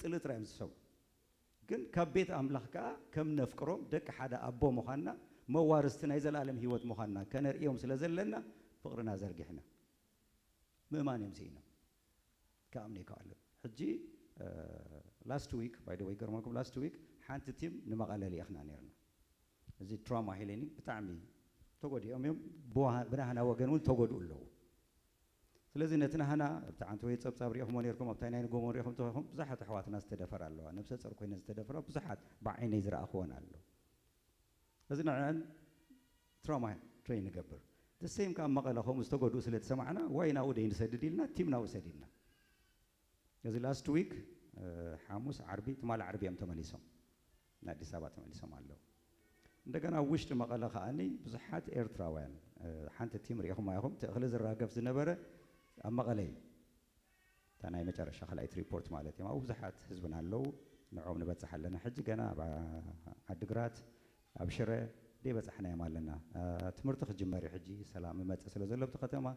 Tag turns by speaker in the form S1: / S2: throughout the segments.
S1: صلت رايم سو ግን ካብ ቤት ኣምላኽ ከዓ ከም ነፍቅሮም ደቂ ሓደ ኣቦ ምዃንና መዋርስቲ ናይ ዘለኣለም ህይወት ምዃንና ከነርእዮም ስለ ዘለና ፍቕርና ዘርጊሕና ምእማን እዮም ሲኢና ከኣምነ ይከኣሉ ሕጂ ላስት ዊክ ባይ ደ ወይ ገርመኩም ላስት ዊክ ሓንቲ ቲም ንመቐለ ሊኢኽና ነርና እዚ ትራማ ሄሌኒክ ብጣዕሚ ተጎዲኦም እዮም ብናህና ወገን እውን ተጎድኡ ኣለዉ ስለዚ ነቲ ናህና ብታዓንቲ ወይ ፀብፃብ ሪኢኹሞ ነርኩም ኣብታይ ናይ ንጎሞ ሪኢኹም ተኹም ብዙሓት ኣሕዋትና ዝተደፈራ ኣለዋ ነብሰ ፀር ኮይነን ዝተደፈራ ብዙሓት ብዓይነይ ዝረኣኽዎን ኣሎ እዚ ንዕአን ትራማ ትሬን ንገብር ደሰይም ካብ መቐለ ከምኡ ዝተጎድኡ ስለ ተሰማዕና ዋይ ናብኡ ደይ ንሰድድ ኢልና ቲም ናብኡ ሰዲድና እዚ ላስት ዊክ ሓሙስ ዓርቢ ትማል ዓርቢ እዮም ተመሊሶም ንኣዲስ ኣበባ ተመሊሶም ኣለዉ እንደገና ውሽጢ መቐለ ከዓኒ ብዙሓት ኤርትራውያን ሓንቲ ቲም ሪኢኹም ኢኹም ተእኽሊ ዝራገፍ ዝነበረ ኣብ መቐለ እዩ እታ ናይ መጨረሻ ካልኣይቲ ሪፖርት ማለት እዮም ኣብኡ ብዙሓት ህዝብና ኣለዉ ንዖም ንበፅሕ ኣለና ሕጂ ገና ኣብ ዓዲግራት ኣብ ሽረ ደይበፅሕናዮም ኣለና ትምህርቲ ክጅመር እዩ ሕጂ ሰላም መፅእ ስለ ዘሎ ኣብቲ ከተማ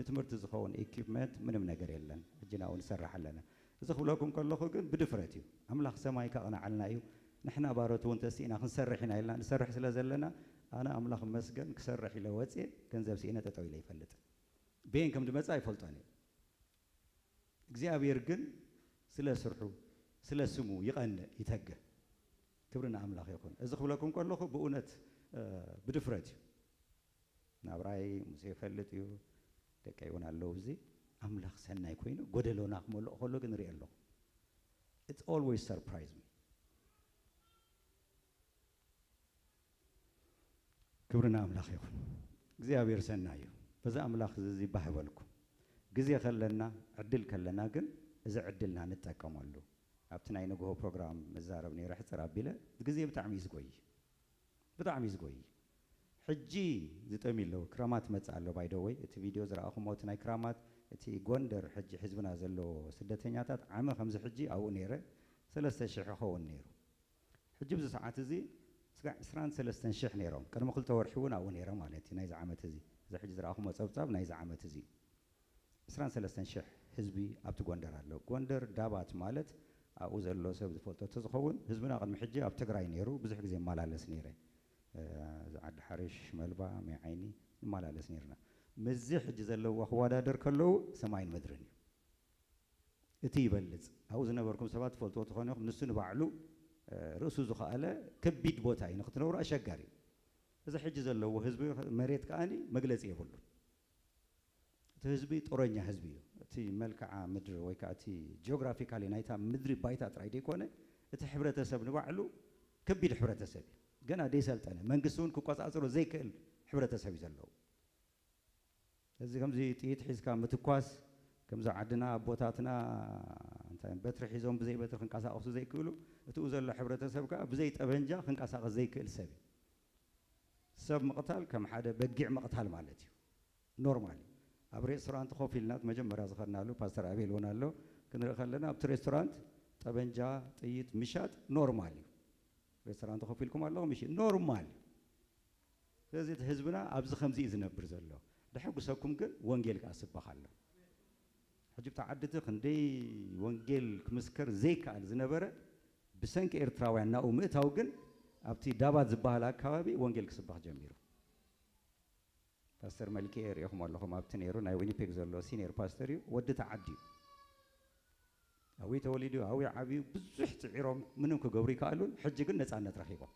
S1: ንትምህርቲ ዝኸውን ኢኩፕመንት ምንም ነገር የለን ሕጂ ናብኡ ንሰርሕ ኣለና እዚ ክብለኩም ከለኹ ግን ብድፍረት እዩ ኣምላኽ ሰማይ ካቕንዓልና እዩ ንሕና ባሮት እውን ተሲእና ክንሰርሕ ኢና ኢልና ንሰርሕ ስለ ዘለና ኣነ ኣምላኽ መስገን ክሰርሕ ኢለ ወፅእ ገንዘብ ሲእነ ጠጠው ኢለ ይፈልጥ ቤን ከም ድመፅእ ኣይፈልጦን እዩ እግዚኣብሔር ግን ስለ ስርሑ ስለ ስሙ ይቐንዕ ይተግህ ክብሪ ንኣምላኽ ይኹን እዚ ክብለኩም ከለኹ ብእውነት ብድፍረት እዩ ናብራይ ሙሴ ይፈልጥ እዩ ደቀይ እውን ኣለዉ እዚ ኣምላኽ ሰናይ ኮይኑ ጎደሎና ክመልኦ ከሎ ግን ንሪኢ ኣለኹ ኢትስ ኦልዌይስ ሰርፕራይዝ ሚ ክብሪ ንኣምላኽ ይኹን እግዚኣብሔር ሰናይ እዩ በዛ ኣምላኽ እዚ ባህበልኩም ግዜ ከለና ዕድል ከለና ግን እዚ ዕድልና ንጠቀመሉ ኣብቲ ናይ ንግሆ ፕሮግራም መዛረብ ነይረ ሕፅር ኣቢለ ግዜ ብጣዕሚ እዩ ዝጎይ ብጣዕሚ እዩ ዝጎይ ሕጂ ዝጠሚ ኣለዉ ክራማት መፅእ ኣሎ ባይደወይ እቲ ቪድዮ ዝረኣኹሞ እቲ ናይ ክራማት እቲ ጎንደር ሕጂ ህዝብና ዘለዎ ስደተኛታት ዓመ ከምዚ ሕጂ ኣብኡ ነይረ 3,000 ይኸውን ነይሩ ሕጂ ብዚ ሰዓት እዚ 23,000 ነይሮም ቅድሚ 2 ወርሒ እውን ኣብኡ ነይረ ማለት እዩ ናይዚ ዓመት እዚ እዚ ሕጂ ዝረኣኹሞ ፀብፃብ ናይዚ ዓመት እዚ 23,000 ህዝቢ ኣብቲ ጎንደር ኣሎ ጎንደር ዳባት ማለት ኣብኡ ዘሎ ሰብ ዝፈልጦ ተዝኸውን ህዝብና ቅድሚ ሕጂ ኣብ ትግራይ ነይሩ ብዙሕ ግዜ መላለስ ነይረ ዓዲ ሓርሽ መልባ ማይዓይኒ ንመላለስ ነርና ምዚ ሕጂ ዘለዎ ክወዳደር ከለዉ ሰማይን ምድርን እዩ እቲ ይበልፅ ኣብኡ ዝነበርኩም ሰባት ትፈልጥዎ ትኾኑ ኢኹም ንሱ ንባዕሉ ርእሱ ዝኸኣለ ከቢድ ቦታ እዩ ንክትነብሩ ኣሸጋሪ እዩ እዚ ሕጂ ዘለዎ ህዝቢ መሬት ከዓኒ መግለፂ የብሉ እቲ ህዝቢ ጦረኛ ህዝቢ እዩ እቲ መልክዓ ምድሪ ወይ ከዓ እቲ ጂኦግራፊካሊ ናይታ ምድሪ ባይታ ጥራይ ደይኮነ እቲ ሕብረተሰብ ንባዕሉ ከቢድ ሕብረተሰብ እዩ ገና ደይሰልጠነ መንግስቲ እውን ክቆፃፅሮ ዘይክእል ሕብረተሰብ እዩ ዘለዎ እዚ ከምዚ ጥይት ሒዝካ ምትኳስ ከምዚ ዓድና ኣቦታትና እንታይ በትሪ ሒዞም ብዘይ በትሪ ክንቀሳቀሱ ዘይክእሉ እቲኡ ዘሎ ሕብረተሰብ ከዓ ብዘይ ጠበንጃ ክንቀሳቀስ ዘይክእል ሰብ እዩ ሰብ ምቕታል ከም ሓደ በጊዕ ምቕታል ማለት እዩ ኖርማል ኣብ ሬስቶራንት ኮፍ ኢልና መጀመርያ ዝኸድናሉ ፓስተር ኣቤል እውን ኣሎ ክንርኢ ከለና ኣብቲ ሬስቶራንት ጠበንጃ ጥይት ምሻጥ ኖርማል እዩ ሬስቶራንት ኮፍ ኢልኩም ኣለኹም እሺ ኖርማል ስለዚ እቲ ህዝብና ኣብዚ ከምዚ እዩ ዝነብር ዘሎ ድሕጉሰኩም ግን ወንጌል ከዓ ስበኽ ኣሎ ሕጂ ብተዓድቲ ክንደይ ወንጌል ክምስከር ዘይከኣል ዝነበረ ብሰንኪ ኤርትራውያን ናብኡ ምእታው ግን ኣብቲ ዳባት ዝበሃል ኣከባቢ ወንጌል ክስበኽ ጀሚሩ ፓስተር መልኬ ሪኢኹም ኣለኹም ኣብቲ ነይሩ ናይ ዊኒፔግ ዘሎ ሲኒየር ፓስተር እዩ ወዲ ተዓዲ እዩ ኣብኡ ተወሊዱ ኣብኡ ዓብዩ ብዙሕ ፅዒሮም ምንም ክገብሩ ይከኣሉን ሕጂ ግን ነፃነት ረኺቦም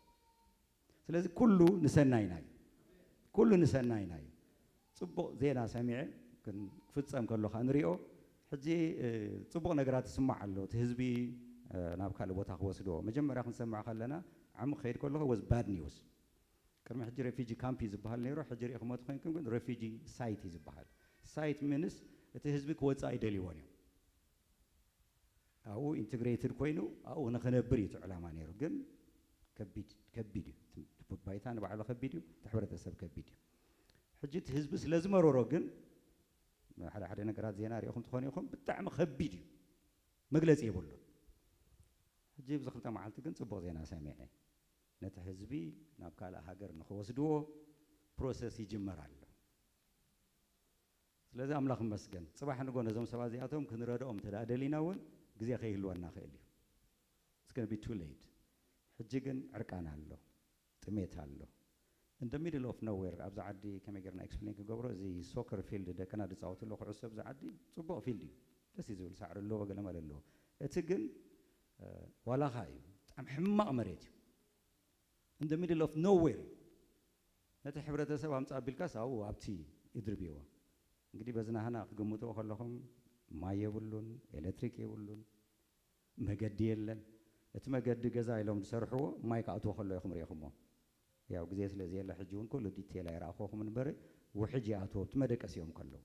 S1: ስለዚ ኩሉ ንሰናይና እዩ ኩሉ ንሰናይና እዩ ፅቡቕ ዜና ሰሚዐ ክፍፀም ከሎ ከዓ ንሪኦ ሕጂ ፅቡቕ ነገራት ይስማዕ ኣሎ እቲ ህዝቢ ናብ ካልእ ቦታ ክወስድዎ መጀመርያ ክንሰምዕ ከለና ዓሙቕ ከይድ ከለኹ ወዝ ባድ ኒውስ ቅድሚ ሕጂ ሬፊጂ ካምፕ እዩ ዝበሃል ነይሩ ሕጂ ሪኢኹሞ ትኮንኩም ግን ሬፊጂ ሳይት እዩ ዝበሃል ሳይት ሚንስ እቲ ህዝቢ ክወፅእ ኣይደልይዎን እዮም ኣብኡ ኢንትግሬትድ ኮይኑ ኣብኡ ንክነብር እዩ እቲ ዕላማ ነይሩ ግን ከቢድ እዩ ባይታ ንባዕሉ ከቢድ እዩ እቲ ሕብረተሰብ ከቢድ እዩ ሕጂ እቲ ህዝቢ ስለ ዝመረሮ ግን ሓደ ነገራት ዜና ሪኢኹም ትኾኑ ኢኹም ብጣዕሚ ከቢድ እዩ መግለፂ የብሉ ሕጂ ብዚ 2 መዓልቲ ግን ፅቡቕ ዜና ሰሚዐ ነቲ ህዝቢ ናብ ካልእ ሃገር ንክወስድዎ ፕሮሰስ ይጅመር ኣሎ ስለዚ ኣምላኽ መስገን ፅባሕ ንጎ ነዞም ሰባት እዚኣቶም ክንረድኦም ተዳደሊና እውን ግዜ ከይህልወና ክእል እዩ going to be too late حجيجن عرقان الله تميت الله in the middle of nowhere أبز عدي كم يقدرنا explain كجبره زي soccer field ده كنا دساوت له خرصة أبز عدي صبوا فيلدي بس يزول سعر اللو وقال ما اللو اتجن ولا خايب أم حماق مريت in the middle of nowhere نتحبر تسبب هم تقابل كاس أو أبتي يدربيوه قدي بزنا هنا قمتوا خلهم ما يبولون إلكتريك يبولون مجديلن اتمجد جزاء لهم تسرحوا ما يقعدوا خلوا يخمر يخمون يا وجزيت لزي الله حجون كل ديتيل يراخوهم من بري وحجي عتوه تمدك أسيهم كله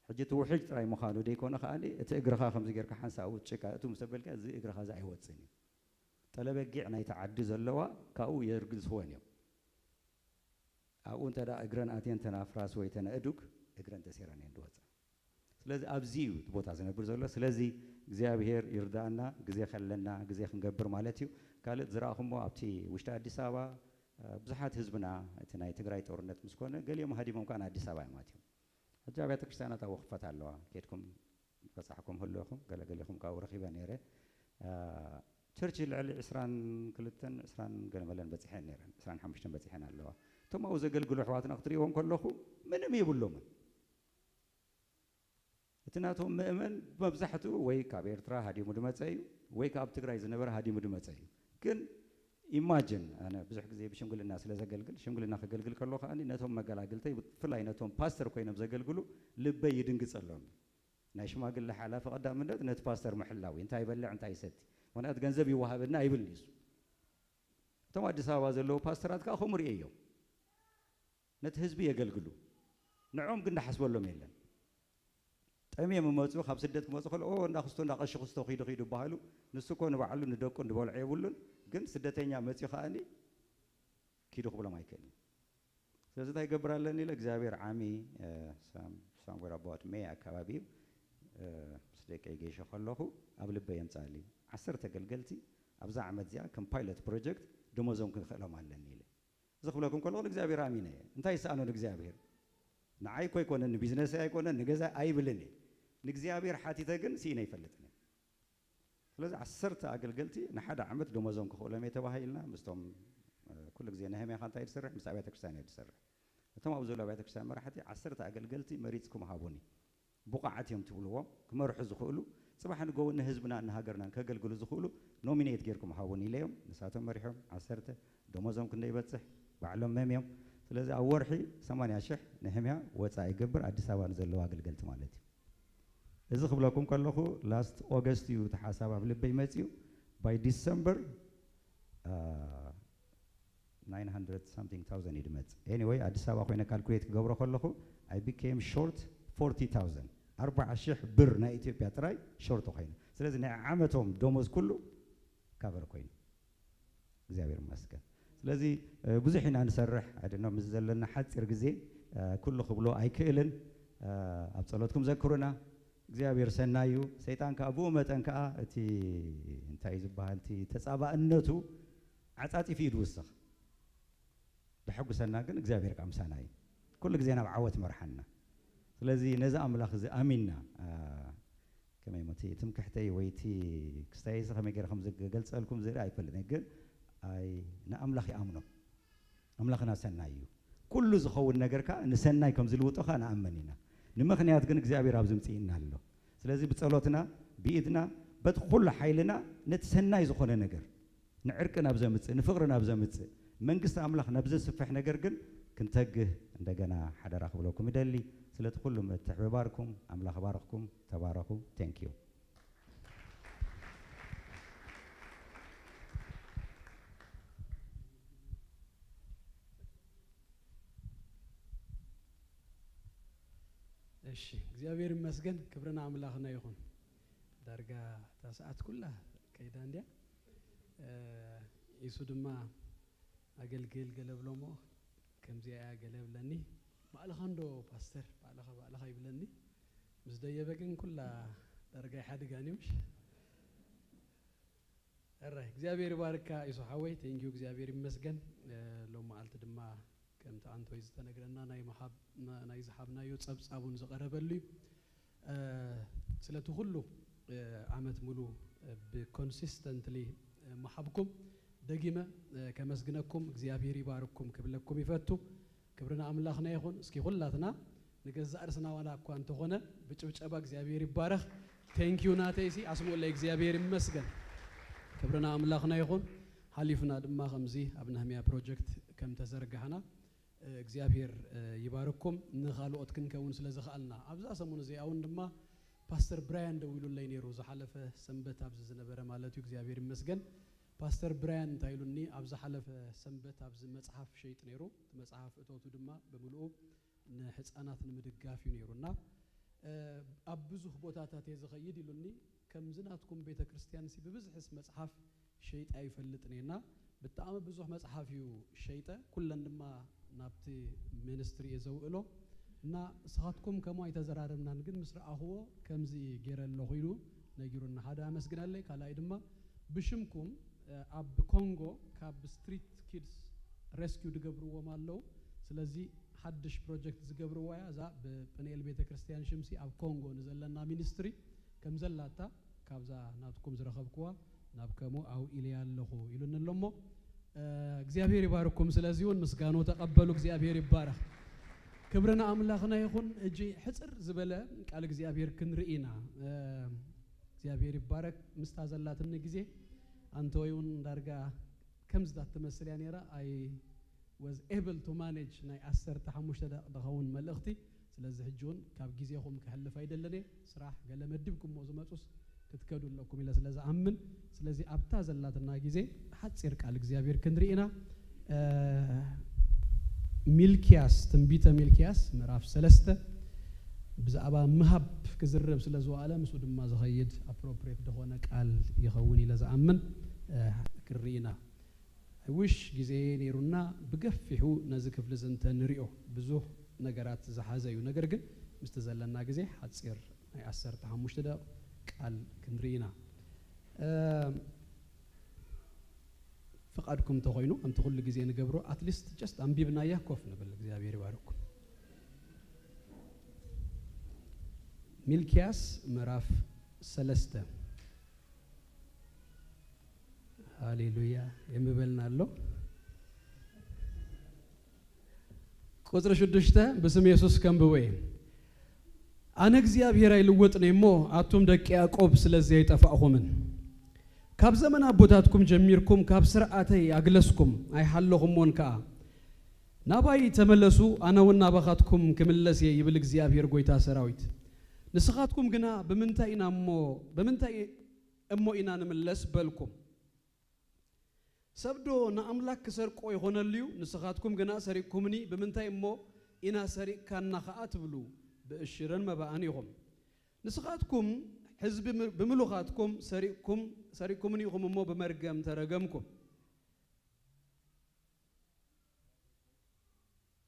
S1: حجته وحج تراي مخالو ديكون خالي تأجرها خمس جير كحنسا أو تشكا أتوم سبل كذا أجرها زي هو تسني طلبك جعنا يتعدي زلوا كأو يرجز هوانيو أو أنت دا أجران أتين تنافراس ويتنا أدوك أجران تسيران يندوز سلازي أبزيو تبوت عزنا برزولا سلازي جزيا بهير يردانا جزيا خلنا جزيا خنجبر مالتيو قالت زراعهم وابتي وشتا أدي سابا بزحات حزبنا تناي تقرأي تورنت مسكونة قال يوم هادي ممكن أدي سابا ماتيو الجابة تكشتنا توقفت الله كيتكم فصحكم هلوكم قال لكم كاو رخيبا نيره تشرشل على عسران كلتن عسران قال ملان بتسحن نيران عسران حمشتن بتسحن الله ثم أوزق قلوا حواتنا أخطريهم كلهم من يبلون تناتهم مؤمن بمزحته ويك عبير ترى هادي مدمتسي ويك عب تقرأ زنبر هادي مدمتسي كن imagine أنا بزح زي بشمقول الناس لا زقلقل شمقول الناس قلقل كله خاني نتهم مقالة قلتي فلاي نتهم باستر كوينا بزقلقلو لبي يدنقص اللون نايش ما قل حالا فقدام من ده نت باستر محلاوي انت يبلع انت يستي وانا اتجنزبي وهابنا يبليس ثم أدي سواز اللو باسترات كأخو مريئيو نت حزبي يقلقلو نعوم قلنا حسب الله ميلان أمي مموتوا خمس سدة مموتوا خلوا أوه ناخذتوا ناقش خستوا خيدو بحالو نسكون بعلو ندقون نبول عيبولن قن سدتين يا متي خاني كيدو قبل ما يكلم سأزاي قبر لني لك زابير عامي somewhere about May أكابيب سلك أيجيش خلوه قبل بيان تالي عصرت قلقلتي أبزع مزيا كم pilot project دموزهم كن خلهم على النيل زخوا لكم كلهم لك زابير عامينه أنت يسألون لك زابير نعاي كوي كون إن business أي كون إن جزء أي بلني نجزيابير حاتي تجن سيني فلتني لذا عصرت قلقلتي نحدا عمت دموزهم كخوله ميتباهي لنا مستهم كل جزينا هم يخانتا يتسرح مسابيتك سنة يتسرح ثم أوزولا بيتك سنة مرحتي عصرت قلقلتي مريضكم هابوني بقعتهم تقولوا كم روح زخولو صباحا نقول إن حزبنا إن هاجرنا كقلقلو زخولو نومينيت غيركم هابوني اليوم نساتهم مريحهم عصرت دموزهم كنا يبتصح بعلم ميم لذا أورحي ثمانية شح نهمها وتساعي قبر عدي سوان زلوا قلقلت مالتي إذا خبلكم كله last August يو تحاسب قبل بيمتيو by December 900 something thousand يدمت anyway عدي سوا خوينا calculate قبره كله I became short 40,000 أربع شح بر نا إثيوبيا تراي short خوينا سلازم نعمتهم دوموز كله كافر خوينا زابير مسكن سلازي بزحنا نسرح عدنا مزلنا حد سرقزي كله خبلو أي كيلن أبصلتكم ذكرنا እግዚአብሔር ሰናዩ ሰይጣን ከአቡ መጠን ከአ እቲ እንታይ ዝባሃል እቲ ተጻባእነቱ ዓጻጺፍ ኢድ ውስኽ ብሕጉሰና ግን እግዚአብሔር ቃምሳናይ ኩሉ ግዜ ናብ ዓወት መርሐና ስለዚ ነዚ ኣምላኽ እዚ ኣሚንና ከመይ ሞቲ ትምክሕተይ ወይቲ ክስታይ ከመይ ገይረ ከም ዝገልጸልኩም ዝርኢ ኣይፈልጥን ግን ኣይ ንኣምላኽ ይኣምኖ ኣምላኽና ሰናይ እዩ ኩሉ ዝኸውን ነገርካ ንሰናይ ከም ዝልውጦኻ ንኣመን ኢና نمخنيات جن إجزابي رابزم تينا الله سلازي بتصلوتنا بإيدنا بدخل حيلنا نتسنى يزخون نجر نعركنا بزمت نفقرنا بزمت من قصة أملاخ نبذ سفح نجر جن كنتجه عندنا حدا راخب لكم يدلي سلت كلهم تحباركم أملاخ باركم تباركوا thank you
S2: እሺ እግዚአብሔር ይመስገን ክብርና አምላክና ይሁን ዳርጋ ታሰዓት ኩላ ከይዳ እንዲያ ኢየሱስ ድማ አገልግል ገለብሎሞ ከምዚያ ያገለብለኒ ባለኻንዶ ፓስተር ባለኻ ይብለኒ ምስደየበግን ኩላ ዳርጋ ይሓድጋኒምሽ አራይ እግዚአብሔር ይባርካ ኢየሱስ ሐወይ ቴንኪው እግዚአብሔር ይመስገን ሎማ አልት ድማ كم تعنتوا يستنقرنا ناي زحابنا يتصابون زقربلي سلتو كله عمت ملو بكونسيستنتلي محبكم دقيمة كمسجنكم እግዚአብሔር ይባርኩም كبلكم يفتو كبرنا أملاخنا يخون اسكي خلاتنا نجزء أرسنا ولا أكوان تخونه بتشبع እግዚአብሔር ይባረክ thank you ناتيسي أسمو الله እግዚአብሔር يمسجن كبرنا أملاخنا يخون حليفنا دم خمزي أبنها ميا بروجكت كم تزرقهنا እግዚአብሔር ይባርኩም نخالو أتكن كون سلزخ ألنا أبزا سمون زي أون دم باستر براين دويلو الله ينيرو زحلفه سنبت أبز زنبرة مالتي እግዚአብሔር يمسجن باستر براين تايلوني أبز حلفه سنبت أبز مصحف شيء نيرو مصحف أتوتو دم بملؤ نحس أنا تنمدقاف ينيرونا أبزوه بوتاتا تيزخيد يلوني كم زناتكم بيت كريستيان سي ببزح اسم مصحف شيء أي فلتنينا بالتأمل بزوح مصحف يو شيء كل عندما نبتي مينستري يزوئله نا صحاتكم كما يتزرارمنا نقد مصر أهو كم زي غير اللغيرو نجيرونا هذا مسجنا لك على إدما بشمكم أب كونغو كاب ستريت كيدز ريسكيو دقبرو ومالو سلازي حدش بروجكت زقبرو ويا زا ببنيل بيت كريستيان شمسي أب كونغو نزلنا مينستري كم زلاتا كابزا ناتكم زرخبكوا نابكمو أو إليا اللغو يلون اللمو እግዚአብሔር ይባርኩም ስለዚሁን ምስጋናው ተቀበሉ እግዚአብሔር ይባረክ ክብርና አምላክና ይሁን እጂ ሕጽር ዝበለ ቃል እግዚአብሔር ክንርኢና እግዚአብሔር ይባረክ ምስታዘላትን ጊዜ አንተ ወይውን ዳርጋ ከምዝታት ተመስል ያኔራ አይ was able to manage ናይ 15 ደቂቃውን መልእክቲ ስለዚህ ሕጆን ካብ ጊዜኹም ከሐልፍ አይደለኔ ስራህ ገለ መድብኩም ወዝመጡስ ክትከዱለኩም ኢለ ስለዛ አምን ስለዚህ አብታ ዘላትና ጊዜ ሐጽር ቃል እግዚአብሔር ክንሪኢና ሚልኪያስ ትንቢተ ሚልኪያስ ምዕራፍ 3 ብዛዕባ መሃብ ክዝርብ ስለዝው ዓለም እሱ ድማ ዝኸይድ አፕሮፕሪየት ደሆነ ቃል ይኸውን ኢለ ዘአምን ክሪኢና ውሽ ጊዜ ነሩና በገፍሑ ነዚ ክፍል ዘንተ ንሪኦ ብዙ ነገራት ዝሓዘዩ ነገር ግን ምስተዘለና ጊዜ ሐጽር ናይ 15 ደቂቃ ቃል ክንሪኢና فقادكم تخوينو أنت كل جزء نجبره أتليست just أنبيبنا إياه كوف نبل እግዚአብሔር ይባርኩም ሚልኪያስ ምዕራፍ 3 ሃሌሉያ የምበልናለሁ ቁጥር 6 በስም ኢየሱስ ከንብወይ አነ እግዚአብሔር አይልወጥነሞ አቱም ደቂ ያዕቆብ ስለዚህ አይጠፋሁምን ካብ ዘመን አቦታትኩም ጀሚርኩም ካብ ስርዓተይ አግለስኩም አይሐለሁም ወንካ ናባይ ተመለሱ አናውና ባኻትኩም ክምለስ ይብል እግዚአብሔር ጎይታ ሰራዊት ንስኻትኩም ግና በምንታይ እሞ ኢና ንምለስ በልኩም ሰብዶ ናአምላክ ሰርቆ ይሆነልዩ ንስኻትኩም ግና ሰሪኩምኒ በምንታይ እሞ ኢና ሰሪካና ኸአት ብሉ بأشرن مبان يهم نسخاتكم حزب بملوخاتكم سريكم نيهم مو بمرجم ترجمكم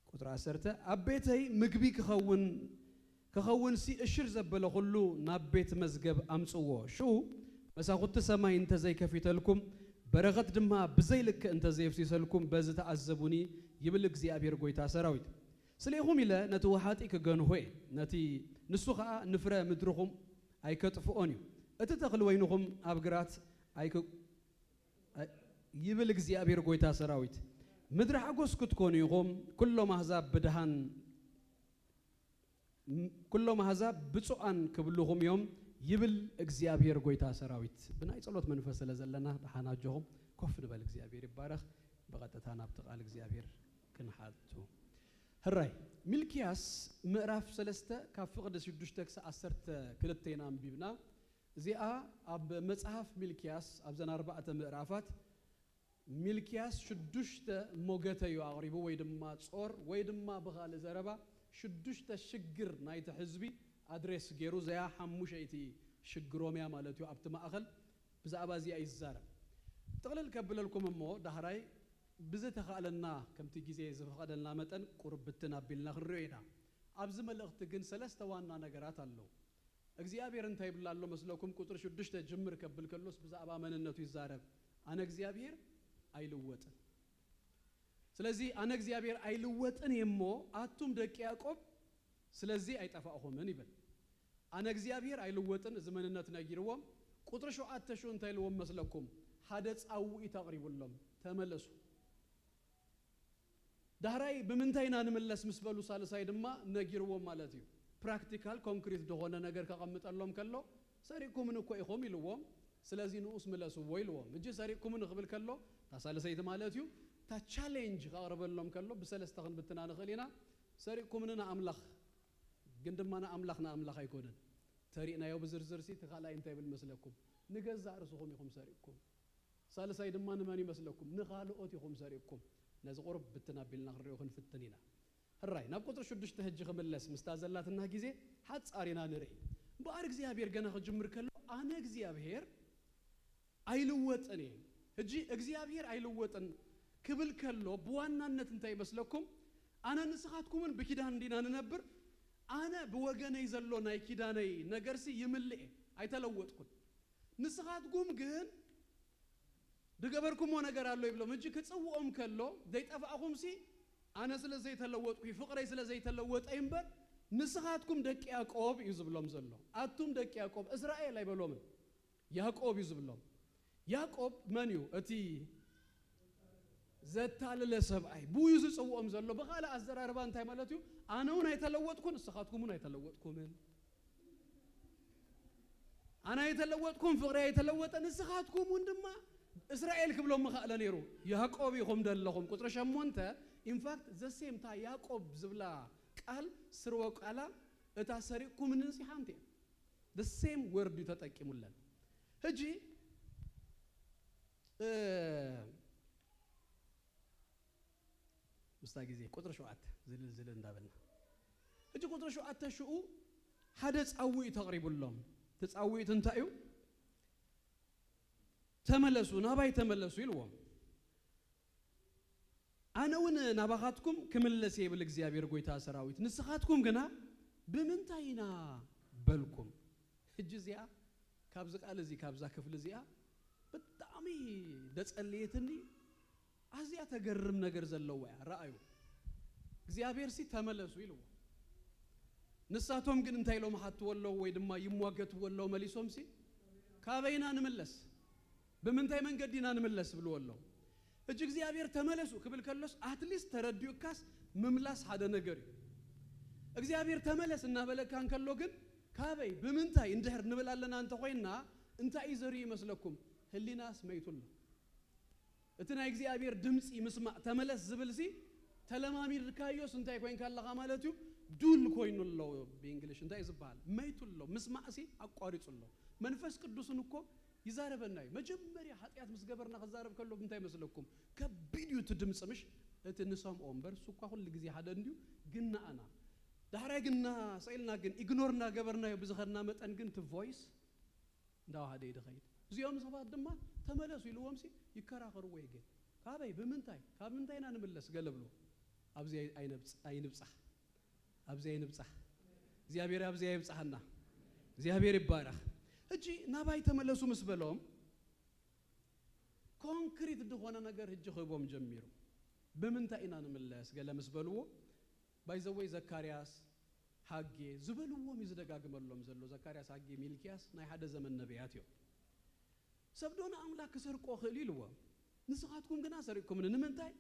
S2: قطر عسرته أبيتي مقبي كخون سي أشر زبله خلو نبيت مزجب أمسوه شو بس أخذت سماء أنت زي كفيتلكم برغت دمها بزيلك أنت زي فسيسلكم بزت عذبوني يبلغ زي أبير قوي تاسراويت سليهم إلى نتوحاتي كجنوه نتي نسخة نفرة مدرهم أي كتفوني أتدخل وينهم أبجرات أي يبلغ زي أبير قوي تاسراويت مدر حقوس كتكونيهم كلهم هذاب بدهان كلهم هذاب بتوعن كبلهم يوم يبل إجزيابير قوي تاسراويت بناء صلوت منفصل زلنا حنا جهم كفر بالإجزيابير بارخ بغتتنا بتقال إجزيابير كنحالته هراي ملكياس مراف سلسته كافقد سدوشتك سأسرت كلتين بيبنا زي أب مصحف ملكياس أبزن 4 مرافات ملكياس شدوشت موجته يعربو ويدما صور ويدما بغال زربا شدوشت شجر نايت حزبي أدرس جيرو زي حموشيتي شجروميا مالتيو أبتما أخل بزعبا زي أي زارب تغلل كبل لكم مو دهراي بزت خالنا كم تيجي زي زفقدنا متن قربتنا بالنا خرينا أبز ملقت جن سلسة وانا نجارات الله እግዚአብሔር እንታይ ብላለው መስለኩም ቁጥር 6 ጀምር ከብል ከሎስ በዛባ ማንነቱ ይዛረብ አነ እግዚአብሔር አይልወጥን ስለዚህ አነ እግዚአብሔር አይልወጥን የሞ አቱም ደቂ ያዕቆብ ስለዚህ አይጠፋሁምን ይበል አነ እግዚአብሔር አይልወጥን ዘመንነት ነጊርዎም ቁጥር 7 እንታይ ልወም መስለኩም حدث أوي تقريبا لهم تملسوا دهراي بمنتين أنا ملس مسبلو سالساي دما نجيروهم مالتيو practical concrete دهونا نجار كقمت اللهم كله ساريكم من كوي خوم يلوهم سلازي نقص ملسوا ويلوهم نجي ساريكم من قبل كله تسالساي مالتيو تا challenge قارب اللهم كله بسلس تغن بتنا خلينا ساريكم مننا أملاخ قندم أنا أملاخنا أملاخ يكونن تاريخنا يوم زرزر سي تخالا ينتهي بالمسلكم نجزع رسوهم يخم ساريكم سالساي دما نماني مسلكم نخالو أوتي يخم ساريكم ناز قرب بتنابلنا خريوخن في التنينة الرأي نبقى شدش تهجي خملس مستازلات إنها جزء حد صارينا نري بارك زي أبير جنا خجمر كله أنا جزء أبير أيلوت أني هجي جزء أبير أيلوت أن قبل كله بوانا نتنتهي مسلكم أنا نسخاتكم من بكده عندنا ننبر أنا بوجنا يزلون أي كده ناي نجرسي يملئ أي تلوتكم نسخاتكم جن دقبركم وانا قرالو يبلو مجي كتصوهم كله ديت أفعهم سي أنا سلا زي تلوت في فقرة سلا زي تلوت أيمبر نسخاتكم دك يعقوب يزبلهم زلوا أتوم دك يعقوب إسرائيل يبلومن يعقوب يزبلهم يعقوب منيو أتي زتال لسبعي بو يزبلهم زلوا بخاله أزدر أربعة تاي مالتيو أنا هنا يتلوتكم نسخاتكم هنا يتلوتكم أنا يتلوتكم فقرة يتلوت نسخاتكم وندما إسرائيل كبلهم مخالة نيرو يعقوب يخم دلهم كتر شمونته in fact the same تا يعقوب زبلا قال سروق على اتاسريكم من نصيحانتي the same word يتطقمولن هجي مستاغيزي كتر شوات زل እንዳበልና هجي كتر شوات تشؤ حدث أوي تقريب لهم تصاوي تنتايو تملسوا ناباي تملسوا يلوم أنا وين نبغاتكم كمل سيب الإجزابير قويتا سراويت نسخاتكم جنا بمنتاينا بالكم الجزية كابزك على زي كابزك في الزيا بالطعمي دس الليتني أزيا تجرم نجرز اللواء رأيو إجزابير سي تملسوا يلوم نساتهم جن انتاي لو ما حط ولا ويدما يمواجت ولا مليسهم سي كابينا نملس بمنتاي من قدينا نملس بالولو እጅ እግዚአብሔር ተመለሱ ክብል ከለስ አትሊስት ተረዲዮ ካስ መምላስ ሐደ ነገር እግዚአብሔር ተመለስ እና በለካን ከሎ ግን ካበይ በምንታይ እንደህር ንበላለን አንተ ሆይና እንታይ ዘሪ ይመስለኩም ህሊናስ መይቱል እትና እግዚአብሔር ድምጽ ይመስማ ተመለስ ዝብልሲ ተለማሚር ካዮስ እንታይ ኮይን ካለኻ ማለቱ ዱል ኮይኑለው በእንግሊሽ እንታይ ዝባል መይቱል መስማሲ አቋሪጹለው መንፈስ ቅዱስን እኮ يزاربنا مجمري حتيات مسجبرنا خزارب كله بنتاي مسلكم كبيديو تدمس مش تنسام أمبر سوكا كل جزء هذا نديو جنا أنا دهرة جنا سئلنا جن إغنورنا جبرنا يبزخرنا متأن جن تفويس ده هذا يدخيل زيهم صفات دمّا تملس يلوهم سي يكره خروي جن كابي بمنتاي أنا ملص قلبلو أبزي أي نبصح أبزي أي نبصح زيابير أبزي أي نبصحنا زيابير يبارك هجي نباي تملسوا مسبلهم كونكريت دخوانا نجار هجي خيبهم جميرو بمنتاينا نملس قال مسبلوه بايزوي زكارياس حاجي زبلوه ميزدقاق ملهم زلو زكارياس حاجي ميلكياس ناي حدا زمن نبياتيو سبدونا أملاك سرقوا خليلوا نسخاتكم قنا سرقكم من نمنتاي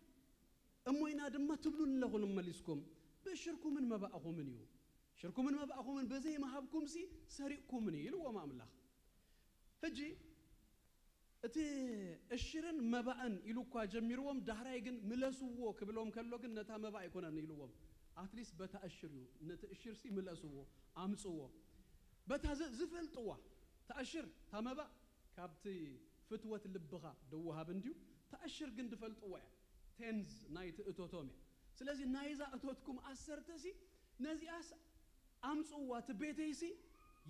S2: أموينا دم تبلون لهم مليسكم بشركم من ما بقاهم منيو شركم من ما بقاهم من بزي ما حبكم سي سرقكم مني لوا ما أملاك هجي أتي الشرن ما بقن يلوكوا جميروهم دهرايجن ملاسوه كبلهم كلوجن نتا ما بقى يكونن يلوهم أتريس بتأشروا نتأشر سي ملاسوه أمسوه بتزفل طوا تأشر تما بقى كابتي فتوة اللبغة دوها بنديو تأشر جند فل طوا تنز نايت أتوتومي سلازي نايزا أتوتكم أسرتسي نازي أس أمسوه تبيتيسي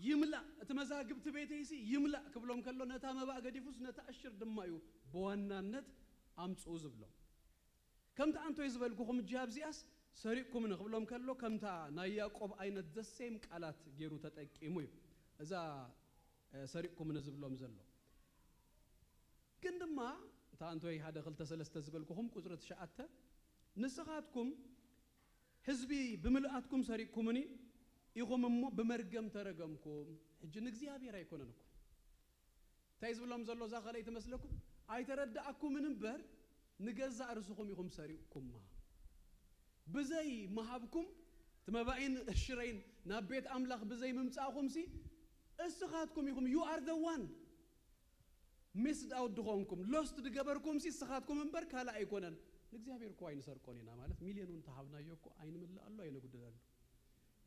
S2: يملا تمزاجب تبيتيسي يملا قبلهم كلو نتا ما بقى قديفوس نتأشر دمايو بوانانت أمسو زبلهم كم تا أنتو يزبلكم جاب زياس سريقكم من قبلهم كلو كم تا ناياقوب أين الدسيم قالات جيرو تتأكيمو إذا سريقكم من زبلهم زلو كندما تا أنتو هذا غلطة سلسة زبلكم قدرة شاءته نسخاتكم حزبي بملئاتكم سريقكم مني يقوم مو بمرجم ترجمكم الجن እግዚአብሔር አይኮነንኩም ታይዝ ብሎም ዘሎ ዛኸለ ይተመስለኩም ኣይተረዳእኩም ምንበር ንገዛ ርሱኹም ኢኹም ሰሪቕኩም ብዘይ መሃብኩም ትመባይን እሽረይን ናብ ቤት አምላኽ ብዘይ ምምጻእኹም ሲ እስኻትኩም ኢኹም you are the one missed out ድኾንኩም lost ድገበርኩም ሲ እስኻትኩም ምንበር ካላ ኣይኮነን ንእግዚአብሔር እኮ አይንሰርቆን ኢና ማለት ሚሊዮኑን ተሃብናዮ እኮ አይንምላእ አሎ አይነጉደላሉ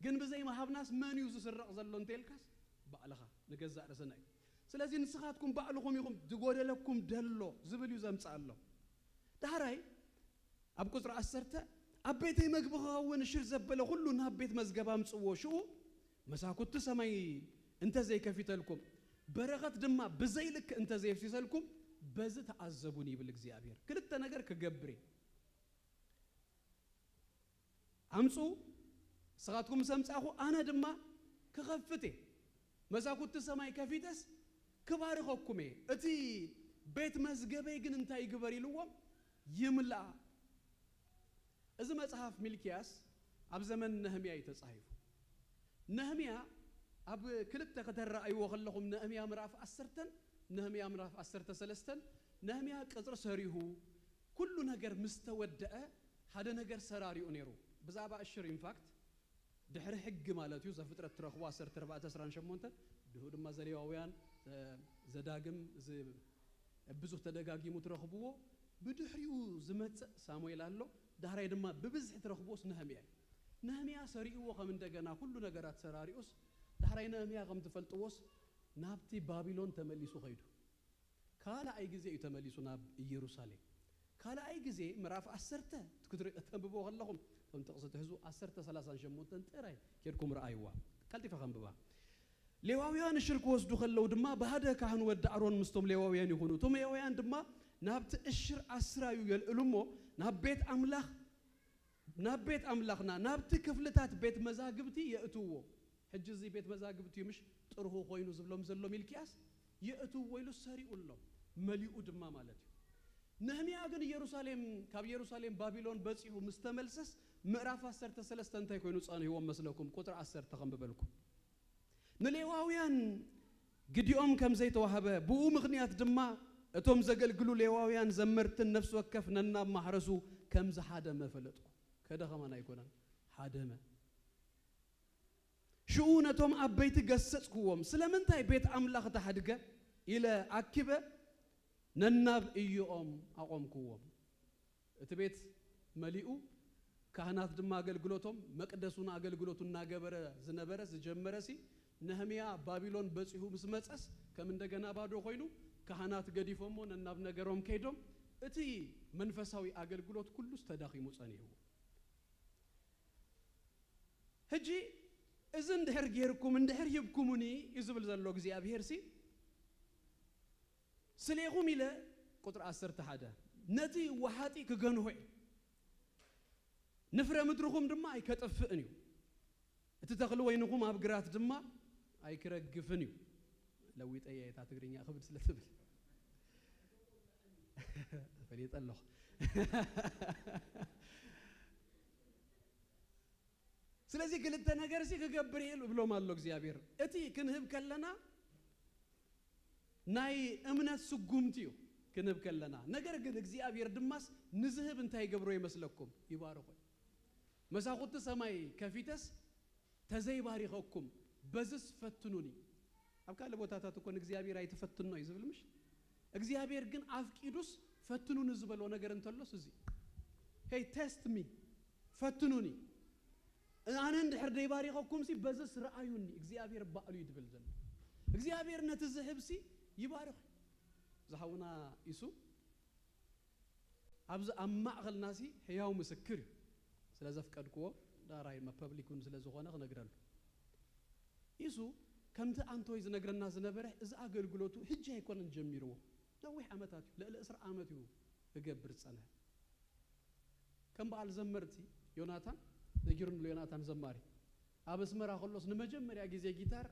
S2: ግን ብዘይ መሃብናስ መን እዩ ዝስረቕ ዘሎ እንተልካስ ባዕልኻ ንገዛ ርስናይ ስለዚህ ንስኻትኩም ባዕልኹም ኢኹም ዝጎደለኩም ደሎ ዝብል እዩ ዘምጻእ ኣሎ ዳራይ ኣብ ቁጥር 10 ኣብ ቤተይ መግቢ ክኸውን ሽር ዘበለ ሁሉ ናብ ቤት መዝገባ ምጽዎ ሽኡ መሳኩት ሰማይ እንተ ዘይከፊተልኩም በረኸት ድማ ብዘይ ልክ እንተ ዘይፍሲሰልኩም በዝ ተዓዘቡን ይብል እግዚአብሔር ክልተ ነገር ከገብሬ አምጹ ስኻትኩም ሰምጻኹ አነ ድማ ከኸፍቴ መሳኩት ሰማይ ከፊተስ ክባርኸኩም እቲ ቤት መዝገበይ ግን እንታይ ይግበር ይልዎም ይምላ እዚ መጽሐፍ ሚልኪያስ ኣብ ዘመን ነህምያ ይተጻሒፉ ነህምያ ኣብ ክልተ ከተራእይዎ ከለኹም ነህምያ ምዕራፍ 10 ነህምያ ምዕራፍ 13 ነህምያ ቅጽር ሰሪሁ ኩሉ ነገር ምስተወደአ ሓደ ነገር ሰራሪኡ ነይሩ ብዛባ እሽር ኢንፋክት ድሕሪ ሕግ ማለት እዩ ዘፍጥረት ትረኽቦ 14:18 ድሁ ድማ ዘሌዋውያን ዘዳግም ብዙሕ ተደጋጊሙ ትረኽብዎ ብድሕሪኡ ዝመጽእ ሳሙኤል ኣሎ ዳራይ ድማ ብብዝሕ ትረኽቦስ ነህምያ ሰሪኡዎ ከም እንደገና ሁሉ ነገራት ሰራሪኡስ ዳራይ ነህምያ ከም ትፈልጥዎስ ናብቲ ባቢሎን ተመሊሱ ኸይዱ ካልኣይ ጊዜ እዩ ተመሊሱ ናብ ኢየሩሳሌም ካልኣይ ጊዜ ምዕራፍ 10 ተንብቦ ከለኹም ከም ተቕሰትሕዙ 10:38 ጥራይ ኬድኩም ረአይዋ ካልጢፈ ከንብባ ሌዋውያን ሽርክ ወስዱ ከለው ድማ ባህደ ካህን ወድ አሮን ምስቶም ሌዋውያን ይኹኑ ቶም ሌዋውያን ድማ ናብቲ እሽር አስራዩ የልእሉሞ ናብ ቤት አምላኽና ናብቲ ክፍልታት ቤት መዛግብቲ የእትዎ ሕጂ እዚ ቤት መዛግብቲ ምሽ ጥርሁ ኮይኑ ዝብሎም ዘሎ ሚልኪያስ የእትዎ ኢሉ ሰሪኡሎ መሊኡ ድማ ማለት እዩ ነህምያ ግን ኢየሩሳሌም ካብ ኢየሩሳሌም ባቢሎን በጽሑ ምስተመልሰስ ምዕራፍ 13 እንታይ ኮይኑ ጻንህዎም መስለኩም ቁጥር 10 ተኸንብበልኩም ንሌዋውያን ግዲኦም ከም ዘይተዋሃበ ብኡ ምኽንያት ድማ እቶም ዘገልግሉ ሌዋውያን ዘመርትን ነፍስ ወከፍ ነናብ ማሕረሱ ከም ዝሓደመ ፈለጥኩ ከደኸማን ኣይኮነን ሓደመ ሽኡ ነቶም ኣበይቲ ገሰጽክዎም ስለምንታይ ቤት አምላኽ ተሓድገ ኢለ ኣኪበ ነናብ እዮኦም ኣቆምክዎም እቲ ቤት መሊኡ ካህናት ድማ አገልግሎቶም መቅደሱን አገልግሎቱን ናገበረ ዝነበረ ዝጀመረሲ ነህምያ ባቢሎን በጽሑ ምስመጸስ ከም እንደገና ባዶ ኮይኑ ካህናት ገዲፎሞ ነናብ ነገሮም ከይዶም እቲ መንፈሳዊ አገልግሎት ኩሉስ ተዳኺሙ ጸኒሁ ሕጂ እዚ እንድሕር ጌርኩም እንድሕር ይብኩሙኒ ይዝብል ዘሎ እግዚአብሔር ሲ ስለይኹም ኢለ ቁጥር 11 ነቲ ወሓጢ ክገንሆ ንፍረ ምድርኹም ድማ ኣይከጠፍእን እዩ እቲ ተኽሊ ወይንኹም ኣብ ግራት ድማ ኣይክረግፍን እዩ ለዊጠየ የታ ትግርኛ ክብድ ስለትብል ፈሊጠለኹ ስለዚህ ክልተ ነገር ሲ ክገብር ብሎም ኣሎ እግዚአብሔር እቲ ክንህብ ከለና ናይ እምነት ስጉምቲ እዩ ክንህብ ከለና ነገር ግን እግዚአብሔር ድማስ ንዝህብ እንታይ ገብሮ ይመስለኩም ይባርኹ መሳኹት ሰማይ ከፊተስ ተዘይባሪኸኩም በዝስ ፈትኑኒ ኣብ ካለ ቦታታት እኮ እግዚአብሔር አይተፈትኑ ነው ይዝብልምሽ እግዚአብሔር ግን አፍቂዱስ ፈትኑን ዝበሎ ነገር እንተሎስ እዚ ሄይ ቴስት ሚ ፈትኑኒ አነ እንድሕር ደይባሪኸኩም ሲ በዝስ ረአዩኒ እግዚአብሔር ባዕሉ ይድብል ዘሎ እግዚአብሔር ነቲ ዝህብሲ ይባርኽ ዝሃውና ኢሱ ኣብዚ ኣማእኸልናሲ ሕያው ምስክር ስለዘፍቀድክዎ ዳራይ ፐብሊኩን ስለዝኾነ ክነግረሉ ኢሱ ከምቲ አንቶይ ዝነግረና ዝነበረ እዚ አገልግሎቱ ሕጂ አይኮነን ጀሚርዎ ነዊሕ ዓመታት ለለ 10 ዓመት እዩ እገብር ጸነ ከም በዓል ዘመርቲ ዮናታን ነጊሩን ዮናታን ዘማሪ አበስመራ ኸሎስ ንመጀመሪያ ጊዜ ጊታር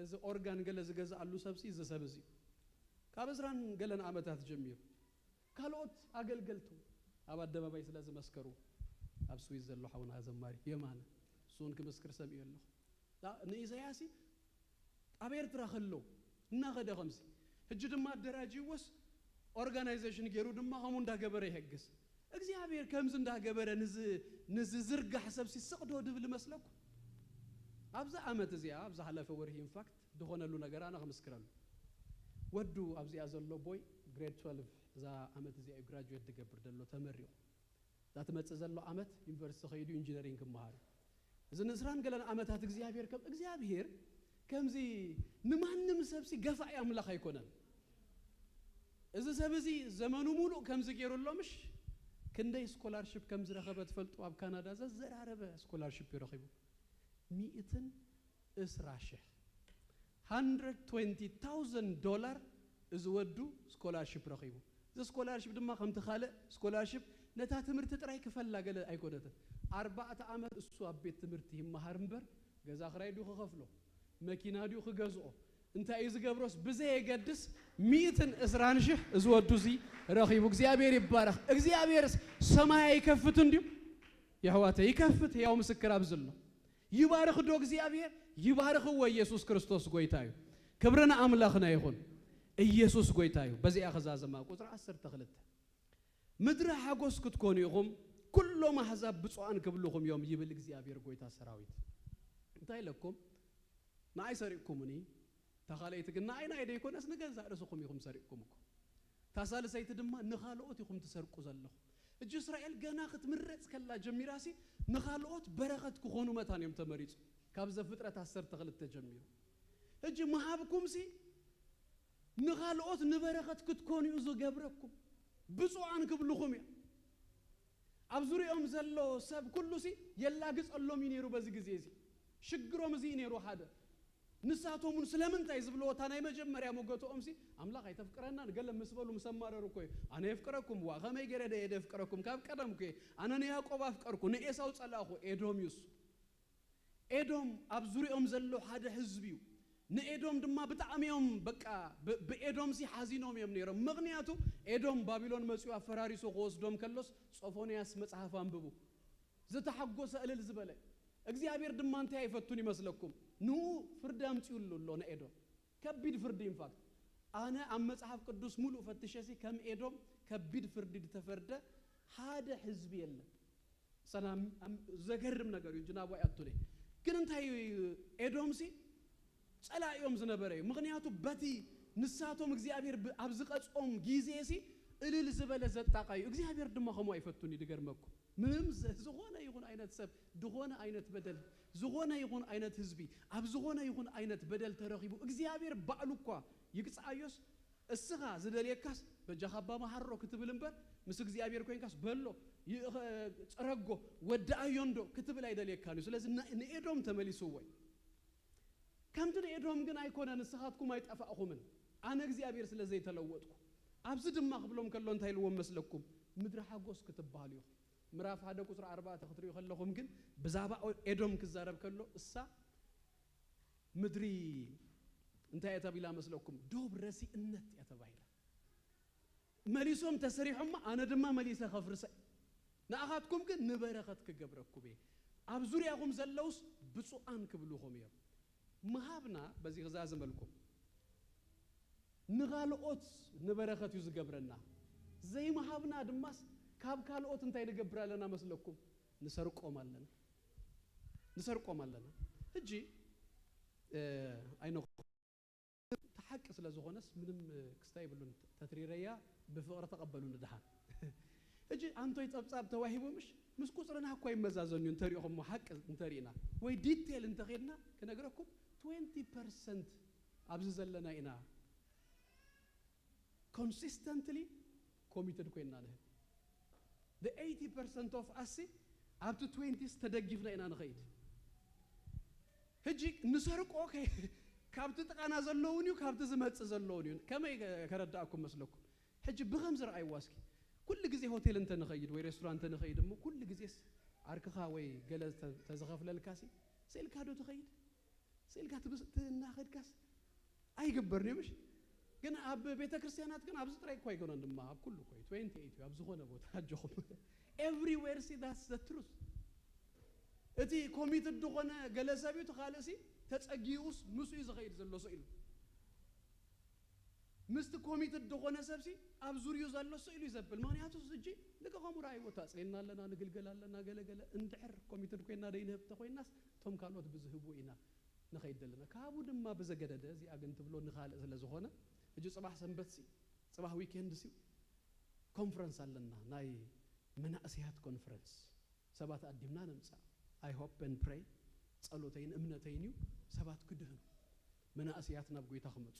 S2: እዚ ኦርጋን ገለ ዝገዛ አሉ ሰብሲ ዝሰብዚ ካብስራን ገለን ዓመታት ጀሚሩ ካልኦት አገልገልቱ ኣብ አደባባይ ስለዚ መስከሩ ኣብ ስዊዝ ዘሎ ሓውና ዘማሪ የማነ ሱን ክመስክር ሰምየለሁ ንኢሳያሲ ኣብ ኤርትራ ኸሎ እናኸደ ኸምሲ ሕጂ ድማ አደራጂ ወስ ኦርጋናይዜሽን ገይሩ ድማ ኸሙ እንዳገበረ ይሕግስ እግዚአብሔር ከምዝ እንዳገበረ ንዝ ዝርጋ ሐሰብ ሲሰቅዶ ድብል መስለኩ አብዛ ዓመት እዚያ አብዛ ሐለፈ ወርሂ ኢንፋክት ድኾነሉ ነገር አና ከምስክራሉ ወዱ አብዚያ ዘሎ ቦይ ግሬድ 12 እዛ ዓመት እዚያ ግራጁዌት ድገብር ደሎ ተመሪው ዛት መጽ ዘሎ ዓመት ዩኒቨርሲቲ ኸይዱ ኢንጂነሪንግ ማሃር እዝን እስራን ገለን ዓመታት እግዚአብሔር ከምዚ ንማንም ሰብሲ ገፋይ አምላኽ አይኮነን እዚ ሰብዚ ዘመኑ ሙሉ ከምዚ ገይሩሎምሽ ክንደይ ስኮላርሺፕ ከምዚ ረኸበት ፈልጡ አብ ካናዳ ዘራረበ ስኮላርሺፕ ይረኺቡ 120,000 $120,000 እዚ ወዱ ስኮላርሺፕ ረኺቡ እዚ ስኮላርሺፕ ድማ ከምቲ ካልእ ስኮላርሺፕ ነታ ትምህርት ጥራይ ክፈላ ገለ አይኮነትን 4 ዓመት እሱ አብ ቤት ትምህርት ይማሃር እምበር ገዛ ኽራይ ዲኡ ክኸፍሎ መኪና ዲኡ ክገዝኦ እንታይ ዝገብሮስ ብዘይ የገድስ 120,000 እዚ ወዱዚ ረኺቡ እግዚአብሔር ይባረክ እግዚአብሔርስ ሰማይ ይከፍት እንዲሁ ያህዋተ ይከፍት ያው ምስክር አብዝሎ ይባረክ ዶ እግዚአብሔር ይባረክ ወኢየሱስ ክርስቶስ ጎይታዩ ክብርና አምላኽና ይሁን ኢየሱስ ጎይታዩ በዚያ ኸዛዘማ ቁጥር 12 ምድረ ሐጎስ ክትኮኑ ይኹም ኩሎም አሕዛብ ብፁዓን ክብልኹም ዮም ይብል እግዚአብሔር ጎይታ ሰራዊት እንታይ ለኩም ናይ ሰሪቅኩምኒ ተኻለይት ግን ናይና ይደይኮነስ ንገዛ ርስኹም ይኹም ሰሪቅኩም እኮ ታሳልሰይት ድማ ንኻልኦት ይኹም ትሰርቁ ዘለኹ እጅ እስራኤል ገና ክትምረጽ ከላ ጀሚራሲ ንኻልኦት በረኸት ክኾኑ መታን እዮም ተመሪጹ ካብ ዘፍጥረት 12 ጀሚሩ እጅ መሃብኩምሲ ንኻልኦት ንበረኸት ክትኮኑ እዩ ዝገብረኩም ብፁዓን ክብልኹም እዮም ኣብ ዙርያኦም ዘሎ ሰብ ኩሉሲ የላግጸሎም ይነሩ በዚ ግዜ እዚ ሽግሮም እዚ ይነሩ ሓደ ንሳቶሙን ስለምንታይ ዝብልዎ ታናይ መጀመርያ ሞገቶኦምሲ አምላኽ አይተፍቅረና ገለም መስበሉ መሰማረሩ ኮይ አነ ይፍቅረኩም ዋ ከመይ ገረደ ይደፍቅረኩም ካብ ቀደም ኮይ አነ ያዕቆብ አፍቀርኩ ንኤሳው ጸላኹ ኤዶም ይስ ኤዶም ኣብ ዙርያኦም ዘሎ ሓደ ህዝቢው ንኤዶም ድማ ብጣዕሚዮም በቃ በኤዶም ሲ ሓዚኖም እዮም ነይሮም ምክንያቱ ኤዶም ባቢሎን መጽኡ አፈራሪሶ ወስዶም ከሎስ ሶፎንያስ መጽሐፍ አንብቡ ዝተሐጎሰ እልል ዝበለ እግዚአብሔር ድማ እንታይ አይፈቱን ይመስለኩም ኑ ፍርድ አምጪውሉ ለኤዶም ከቢድ ፍርድ ኢንፋክት አነ አም መጽሐፍ ቅዱስ ሙሉ ፈትሸሲ ከም ኤዶም ከቢድ ፍርድ ተፈርደ ሓደ ህዝብ የለም ሰላም ዘገርም ነገር ይጅናቡ ያቱለ ግን እንታይ ኤዶም ሲ ጸላዮም ዝነበረ ምክንያቱ በቲ ንሳቶም እግዚአብሔር አብዝቀጾም ጊዜሲ እልል ዝበለ ዘጣቃዩ እግዚአብሔር ድማ ኸሙ አይፈቱን ይድገርመኩ ምንም ዝሆነ ይሁን አይነት ሰብ ድሆነ አይነት በደል ዝሆነ ይሁን አይነት ህዝቢ አብ ዝሆነ ይሁን አይነት በደል ተረኺቡ እግዚአብሔር ባዕሉኳ ይቅጻዮስ እስኻ ዝደልየካስ በጃኻባ ማሐሮ ክትብል እንበር ምስ እግዚአብሔር ኮይንካስ በሎ ጽረጎ ወዳአዮንዶ ክትብል አይደልየካሉ ስለዚህ ንኤዶም ተመሊሱ ወይ ከምት ንኤዶም ግን አይኮነ ንስኻትኩም አይጠፋኹምን አነ እግዚአብሔር ስለዚህ ተለወጥኩ አብዝ ድማ ክብሎም ከሎ እንታይ ልዎም መስለኩም ምድረ ሐጎስ ክትባሉ ምዕራፍ 1 ቁጥር 4 ተኽትሩ ይኸለኹም ግን በዛባ ኤዶም ክዛረብ ከሎ እሳ ምድሪ እንታይ ተብላ መስለኩም ዶብ ረሲእነት ያተባይላ መሊሶም ተሰሪሑማ አነ ድማ መሊሰ ኸፍርሰ ናአኻትኩም ግን ንበረኸት ክገብረኩም ኣብ ዙርያኹም ዘለውስ ብፁዓን ክብልኹም እዮም መሃብና በዚህ ግዛዝ መልኩም ንኻልኦት ንበረኸት ይዝገብረና ዘይ መሃብና ድማስ ካብ ካልኦት እንታይ ንገብራለና መስለኩም ንሰርቆማለና እጂ አይኖ ተሐቅ ስለዝኾነስ ምንም ክስታይ ብሉን ተትሪረያ በፍቅር ተቀበሉን ደሃን እጂ አንቶይ ጸብጻብ ተዋሂቦምሽ ምስ ቁጽርና እኮ ይመዛዘኙ እንተሪኹም ሐቅ እንተሪና ወይ ዲቴል እንተኸድና ከነገረኩም 20% አብዝ ዘለና ኢና consistently committed ኮይና ነህ the 80% of us up to 20 ተደግፍና ኢና ነኸይድ ህጂ ንሰርቆ ካብት ተቃና ዘለውኒ ካብት ዝመጽ ዘለውኒ ከመይ ከረዳአኩም መስለኩም ህጂ ብኸምዝ ረአይ ዋስኪ ኩል ግዜ ሆቴል እንተ ነኸይድ ወይ ሬስቶራንት ነኸይድ ሞ ኩል ግዜስ አርክኻ ወይ ገለ ተዘኸፍለልካሲ ሰልካዶ ተኸይድ ሰልካ ትናኸድካስ አይገበርኒምሽ ግን አብ ቤተ ክርስቲያናት ግን አብዝ ጥራይ ቆይ ገና እንደማ አብ ኩሉ ቆይ 28 አብዝ ሆነ ቦታ አጆም everywhere see that's the truth እቲ ኮሚትድ ደሆነ ገለሰቢው ተኻለሲ ተጸጊውስ ሙሱ ይዘኸይድ ዘሎ ሰው ኢሉ مست كوميتد دغونه سبسي اب زوريو زالو سئلو يزبل مانياتو سجي لقاهم راي وتا صينا لنا نغلغلالنا غلغله اندحر كوميتد كوينا دينهب تخويناس توم كالوت بزهبو إنا نخيدلنا كابو دما بزغدده زي اغنت بلو نخال ስለዝኾነ እጂ ጽባህ ሰንበት ሲ ጽባህ ዊኬንድ ሲ ኮንፈረንስ አለና ናይ መናእስያት ኮንፈረንስ ሰባት አዲምና ነምጻ አይ ሆፕ ኤንድ ፕሬይ ጸሎተይን እምነተይን ዩ ሰባት ክድህኑ መናእስያት ናብ ጎይታ ክመጹ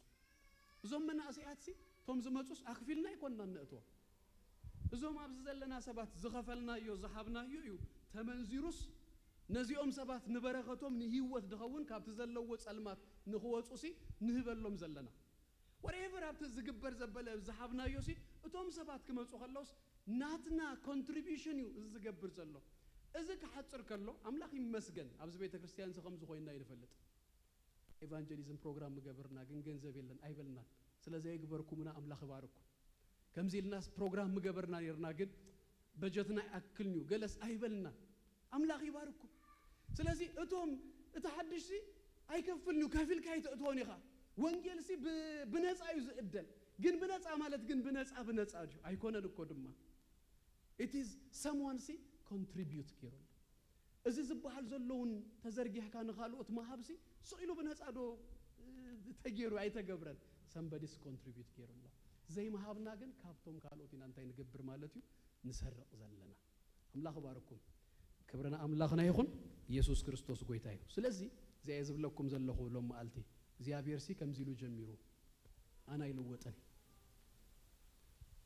S2: እዞም መናእስያት ሲ ቶም ዝመጹስ አክፊልና ይኮንና ነእቶ እዞም አብዝ ዘለና ሰባት ዝኸፈልና ዮ ዝሃብና ዩ ተመንዚሩስ ነዚኦም ሰባት ንበረኸቶም ንህይወት ድኸውን ካብቲ ዘለዎ ጸልማት ንኽወጹሲ ንህበሎም ዘለና whatever after ዝግበር ዘበለ ዝሃብና ዮሲ እቶም ሰባት ክመጹ ከለውስ ናትና ኮንትሪቢዩሽን ዩ ዝገብር ዘሎ እዚ ከሐጽር ከሎ አምላኽ ይመስገን አብዝ ቤተ ክርስቲያን ዝኸም ዝኾይና ይፈልጥ ኢቫንጀሊዝም ፕሮግራም ገበርና ግን ገንዘብ የለን አይበልና ስለዚህ ይግበርኩምና አምላኽ ባርኩ ከምዚልናስ ፕሮግራም ገበርና ይርና ግን በጀትና አክልኙ ገለስ አይበልና አምላኽ ይባርኩ ስለዚህ እቶም እተሐድሽ ሲ አይከፍልኙ ከፊል ካይተ እቶን ይኻ ወንጌል ሲ በነጻ ይዝእደል ግን በነጻ ማለት ግን በነጻ አይኮነን እኮ ድማ it is someone ሲ contribute ኪሮ እዚ ዝባሃል ዘለውን ተዘርጊህ ካን ኻልኦት ማሃብሲ ሶኢሉ በነጻ ዶ ተገይሩ አይተገብረን somebody contribute ኪሮላ ዘይ ማሃብና ግን ካብቶም ካልኦት ኢና እንታይ ንገብር ማለት ዩ ንሰርቅ ዘለና አምላኽ ባርኩም ክብረና አምላኽና ይኹን ኢየሱስ ክርስቶስ ጎይታ እዩ ስለዚህ ዘይ ዝብለኩም ዘለኹ ሎም ማልቲ እግዚአብሔር ሲ ከምዚሉ ጀሚሩ አና ይልወጠን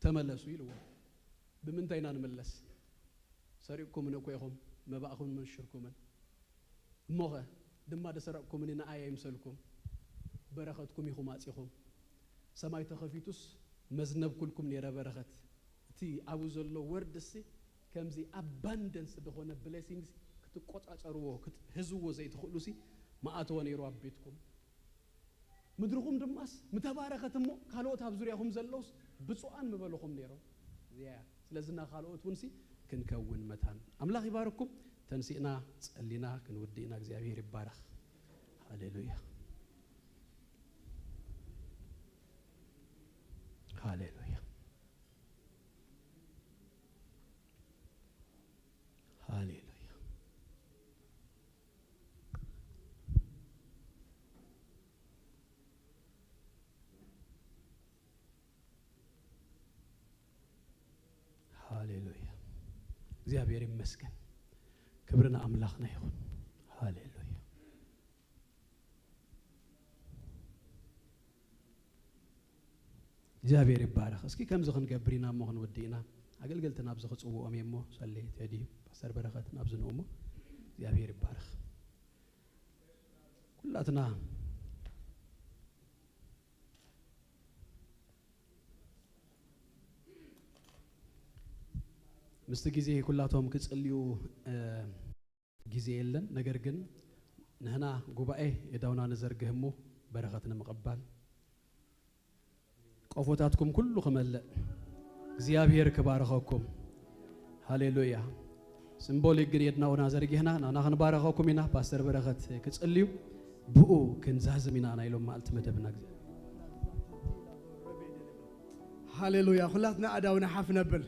S2: ተመለሱ ይልወ በምንታይና እንመለስ ሰሪቁም ነው ኮይኹም መባእኹም መንሽርኩም ሞኸ ድማ ደሰረቅኩም እና አያይምሰልኩም በረኸትኩም ይኹም አጽኹም ሰማይ ተኸፊቱስ መዝነብ ኩልኩም ነረ በረኸት እቲ አቡ ዘሎ ወርድሲ ከምዚ አባንደንስ ደሆነ ብሌሲንግስ ክትቆጣጸርዎ ክትህዝዎ ዘይትخሉሲ ማአተው ነይሩ አቤትኩም ምድርኩም ድማስ ምተባረከትሞ ካልኦት አብ ዙሪያኩም ዘለውስ ብፁዓን መበለኹም ነይሩ ያ ስለዝና ካልኦት ወንሲ ክንከውን መታን አምላኽ ይባርኩም ተንሲና ጸሊና ክንውዲና እግዚአብሔር ይባረክ ሃሌሉያ ሃሌሉያ ሃሌሉያ ሃሌሉያ እግዚአብሔር ይመስገን ክብርና አምላኽና ይሁን ሃሌሉያ እግዚአብሔር ይባረክ እስኪ ከምዝ ክንገብሪና ሞኽን ወዲና አገልግልተና አብዘ ጽውኦም የሞ ሰለይ ተዲ ፓስተር በረከት ናብዝነው ሞ እግዚአብሔር ይባረክ ኩላትና ምስት ጊዜ ኩላቶም ክጽልዩ ጊዜ የለን ነገር ግን ነህና ጉባኤ የዳውና ነዘርግህሞ በረከትን መቀበል ቆፎታትኩም ሁሉ ከመለ እግዚአብሔር ከባረከኩም ሃሌሉያ ሲምቦሊክ ግን የድናውና ዘርግህና ናናኸን ባረከኩም ኢና ፓስተር በረከት ክጽልዩ ብኡ ክንዛዝሚና ናይሎም ማልት መደብና
S3: ሃሌሉያ ሁላትና አዳውና ሐፍ ነብል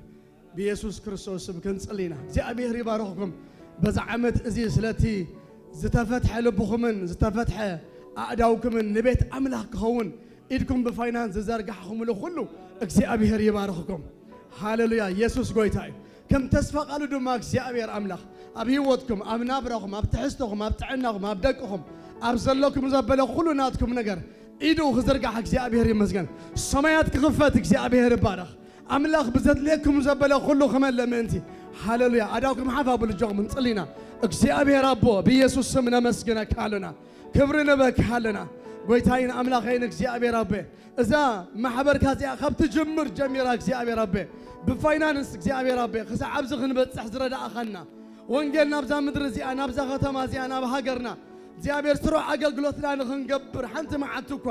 S3: بيسوع كريستوس بكنصلينا እግዚአብሔር ይባርክኩም በዛ ዓመት እዚ ስለቲ ዝተፈትሐ ልብኹምን ዝተፈትሐ አዳውኩምን ንቤት አምላኽ ክኸውን ኢድኩም በፋይናንስ ዘርጋሕኩም ሁሉ እግዚአብሔር ይባርክኩም ሃሌሉያ ኢየሱስ ጎይታ ከም ተስፋ ቃሉ ድማ እግዚአብሔር አምላኽ ኣብ ህይወትኩም ኣብ ናብራኹም ኣብ ትሕዝቶኹም ኣብ ጥዕናኹም ኣብ ደቅኹም ኣብ ዘለኩም ዘበለ ሁሉ ናትኩም ነገር ኢዱ ክዘርጋሕ እግዚአብሔር ይመስገን ሰማያት ክኽፈት እግዚአብሔር ይባርክ አምላኽ በዘድለኩም ዘበለ ሁሉ ከመለ ምንቲ ሃሌሉያ አዳውኩም ሐፋ ብልጆም እንጽሊና እግዚአብሔር አቦ በኢየሱስ ስም ነመስገነ ካለና ክብር ነበክ ሃለና ጎይታይን አምላኸይን እግዚአብሔር አቦ እዛ ማህበር ካዚያ ከብት ጅምር ጀሚራ እግዚአብሔር አቦ በፋይናንስ እግዚአብሔር አቦ ከሰዓብ ዝኽን በጽሕ ዝረዳኸና ወንጌል ናብዛ ምድር እዚኣ ናብዛ ከተማ እዚኣ ናብ ሃገርና እግዚአብሔር ስሩ አገልግሎትና ንኽንገብር ሓንቲ መዓልቲ እኳ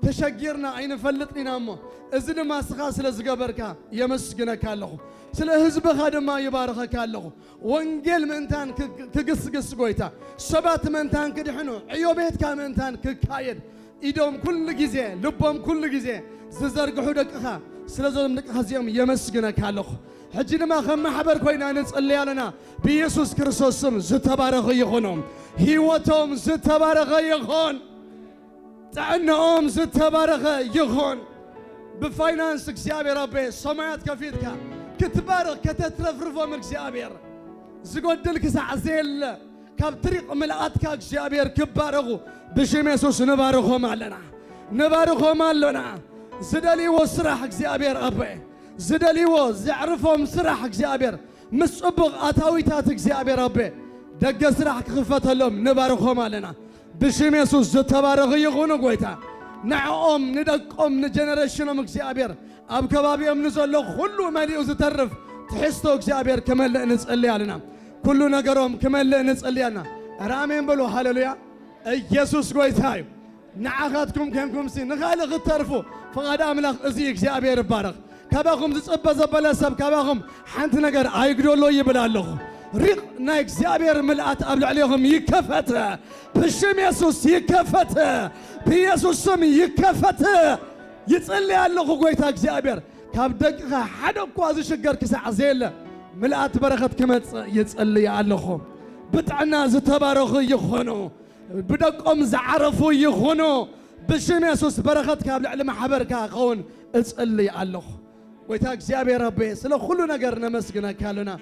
S3: ተሸጊርና አይንፈልጥና እሞ እዚ ድማ ስኻ ስለ ዝገበርካ የመስግነካ ኣለኹ ስለ ህዝብኻ ድማ ይባረኸካ ኣለኹ ወንጌል ምእንታን ክግስግስ ጎይታ ሰባት ምእንታን ክድሕኑ ዕዮ ቤትካ ምእንታን ክካየድ إيدهم كل جزء لبهم كل جزء زرق حدقها سلزم نقها زيهم يمسجنا كالخ حجنا ما خم حبر كوينا نصلي علينا بيسوع كريستوس سم زتبارك يخونهم هيوتهم زتبارك يخون تعنهم زتبارك يخون بفاينانس እግዚአብሔር ربي سمايات كفيتك كتبارك كتترفرفهم እግዚአብሔር زقودلك سعزيل كاب طريق ملأتك እግዚአብሔር كبارغو بشم يسوس نبارغهم علينا نبارغهم علينا زدليو سرح እግዚአብሔር ربي زدليو زعرفهم سرح እግዚአብሔር مسبغ اتاويتات እግዚአብሔር ربي دق سرح كخفت لهم نبارغهم علينا بشم يسوس زتبارغ يغونو قويتا نعم ندقم نجنريشنهم እግዚአብሔር اب كبابيهم نزلو كله مليو زترف تحسو እግዚአብሔር كمل نصلي علينا كل نجرهم كمل نصلي علينا رامين بلو هاللويا ኢየሱስ ጎይታይ ንዓኻትኩም ከምኩም ሲ ንኻልእ ክትተርፉ ፍቓድ ኣምላኽ እዚ እግዚኣብሔር ይባረኽ ካባኹም ዝፅበ ዘበለ ሰብ ካባኹም ሓንቲ ነገር ኣይግደሎ ይብል ኣለኹ ሪቕ ናይ እግዚኣብሔር ምልኣት ኣብ ልዕሊኹም ይከፈት ብሽም የሱስ ይከፈት ብኢየሱስ ስም ይከፈት ይጽልይ ኣለኹ ጎይታ እግዚኣብሔር ካብ ደቅኻ ሓደ እኳ ዝሽገር ክሳዕ ዘየለ ምልኣት በረኸት ክመጽእ ይጽልይ ኣለኹ ብጥዕና ዝተባረኹ ይኾኑ بدكم زعرفوا يخونوا بشم يسوس بركات كابل على محبرك خون اسألي الله ويتاك زياب يا ربي سلو كلنا قرنا مسكنا كالنا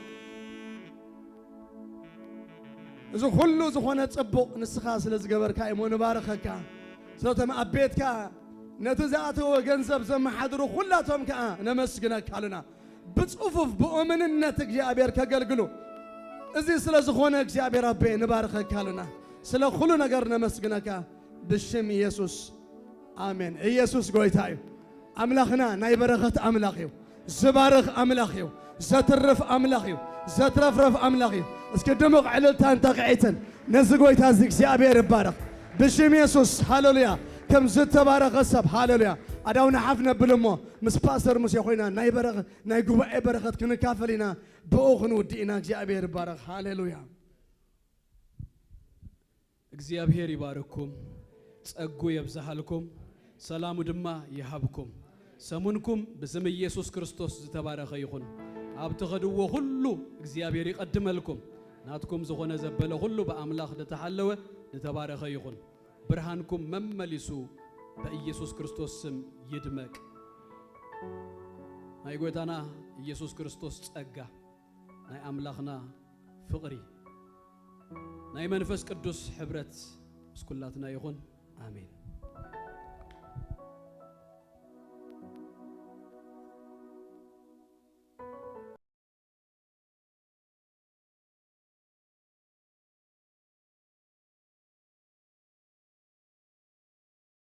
S3: إذا كله زخونة تبو نسخاس لزجبر كاي مو نباركك سلو تم أبيت كا نتزعته وجنزب زم حضروا كلاتهم كا نمسكنا كالنا بتصوف بؤمن النتج زياب يا كجلجلو إذا سلو زخونة زياب يا ربي نباركك كالنا سلو كله نجارنا مسجنك بشم يسوع آمين يسوع قويتاي أملاخنا ناي بركة أملاخيو زبارخ أملاخيو زترف أملاخيو زترفرف أملاخيو اسكدمق عللتان تقعيتن نزق قويتا زيك سيابير بارك بشم يسوع هاللويا كم زت بارك السب هاللويا أداونا حفنا بلمو مسباسر مسيخوينا ناي بركة ناي قوة بركة كنا كافلينا بأخنو دينا سيابير بارك هاللويا
S2: እግዚአብሔር ይባርኩም ጸጉ ይብዛሃልኩም ሰላሙ ድማ ይሃብኩም ሰሙንኩም በስም ኢየሱስ ክርስቶስ ዝተባረከ ይኹን ኣብ ተኸድዎ ሁሉ እግዚአብሔር ይቀድመልኩም ናትኩም ዝኾነ ዘበለ ሁሉ በአምላኽ ለተሐለወ ለተባረከ ይኹን ብርሃንኩም መመሊሱ በኢየሱስ ክርስቶስ ስም ይድመቅ ናይ ጎይታና ኢየሱስ ክርስቶስ ጸጋ ናይ አምላኽና ፍቅሪ ናይ መንፈስ ቅዱስ ሕብረት እስኩላትና ይኹን አሜን